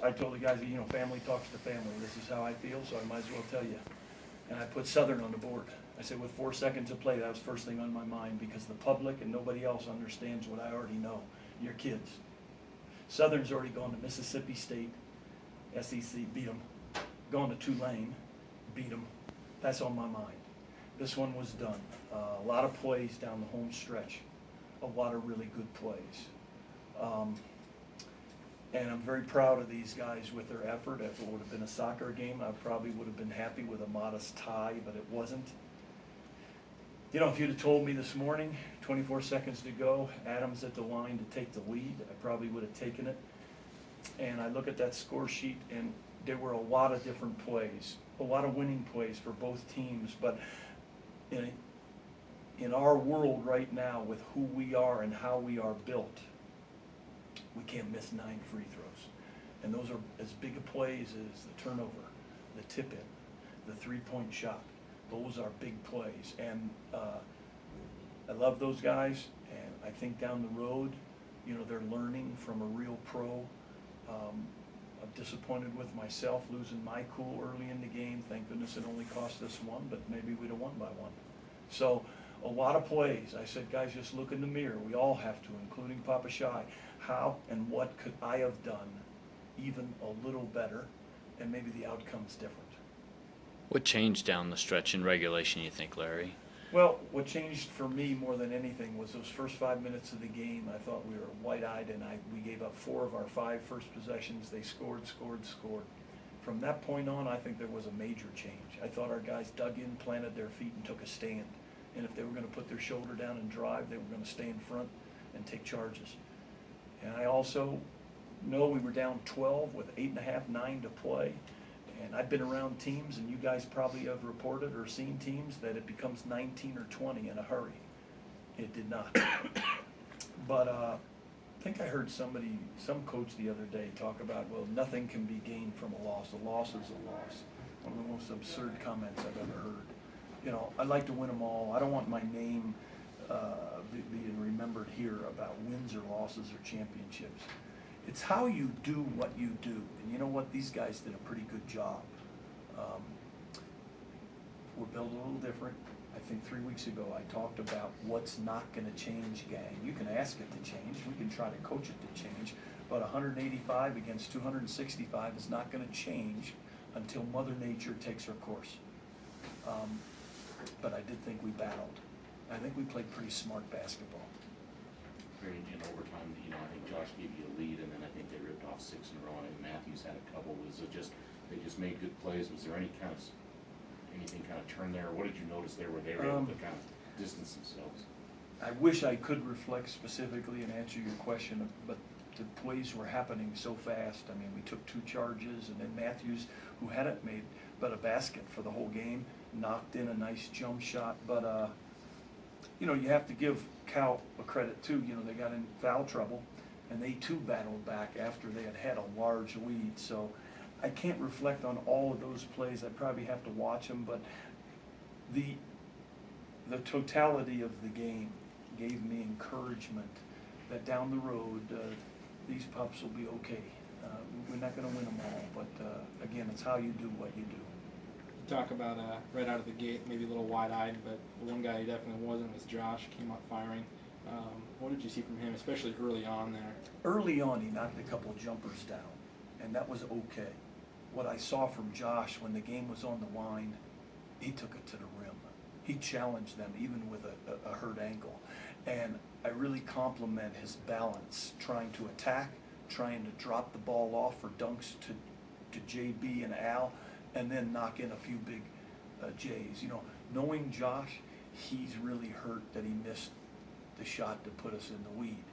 I told the guys, family talks to family. This is how I feel, so I might as well tell you. And I put Southern on the board. I said, with 4 seconds to play, that was first thing on my mind, because the public and nobody else understands what I already know. Your kids. Southern's already gone to Mississippi State, SEC, beat them. Gone to Tulane, beat them. That's on my mind. This one was done. A lot of plays down the home stretch. A lot of really good plays. And I'm very proud of these guys with their effort. If it would have been a soccer game, I probably would have been happy with a modest tie, but it wasn't. If you'd have told me this morning, 24 seconds to go, Adams at the line to take the lead, I probably would have taken it. And I look at that score sheet, and there were a lot of different plays, a lot of winning plays for both teams, but in our world right now, with who we are and how we are built, we can't miss 9 free throws. And those are as big a plays as the turnover, the tip-in, the three-point shot. Those are big plays. And I love those guys, and I think down the road, they're learning from a real pro. I'm disappointed with myself losing my cool early in the game. Thank goodness it only cost us 1, but maybe we'd have won by 1. So a lot of plays. I said, guys, just look in the mirror. We all have to, including Papa Shy. How and what could I have done even a little better, and maybe the outcome's different. What changed down the stretch in regulation, you think, Larry? Well, what changed for me more than anything was those first 5 minutes of the game. I thought we were wide-eyed, and we gave up 4 of our 5 first possessions. They scored. From that point on, I think there was a major change. I thought our guys dug in, planted their feet, and took a stand. And if they were going to put their shoulder down and drive, they were going to stay in front and take charges. And I also know we were down 12 with 8.5, 9 to play. And I've been around teams, and you guys probably have reported or seen teams that it becomes 19 or 20 in a hurry. It did not. But I think I heard some coach the other day talk about, well, nothing can be gained from a loss. A loss is a loss. One of the most absurd comments I've ever heard. I'd like to win them all. I don't want my name being remembered here about wins or losses or championships. It's how you do what you do. And you know what? These guys did a pretty good job. We're built a little different. I think 3 weeks ago I talked about what's not going to change, gang. You can ask it to change. We can try to coach it to change. But 185 against 265 is not going to change until Mother Nature takes her course. But I did think we battled. I think we played pretty smart basketball. In overtime, I think Josh gave you a lead, and then I think they ripped off 6 in a row, and Matthews had a couple. Was it just they just made good plays? Was there anything kind of turn there? What did you notice there where they were able to kind of distance themselves? I wish I could reflect specifically and answer your question, but the plays were happening so fast. I mean, we took 2 charges, and then Matthews, who hadn't made but a basket for the whole game, knocked in a nice jump shot. But you have to give Cal a credit too. They got in foul trouble, and they too battled back after they had a large lead. So I can't reflect on all of those plays. I probably have to watch them, but the totality of the game gave me encouragement that down the road these pups will be okay. We're not going to win them all, but again, it's how you do what you do. Talk about right out of the gate, maybe a little wide-eyed, but the one guy who definitely wasn't was Josh. Came out firing. What did you see from him, especially early on there? Early on, he knocked a couple jumpers down, and that was okay. What I saw from Josh when the game was on the line, he took it to the rim. He challenged them, even with a hurt ankle. And I really compliment his balance, trying to attack, trying to drop the ball off for dunks to JB and Al, and then knock in a few big J's. Knowing Josh, he's really hurt that he missed the shot to put us in the lead.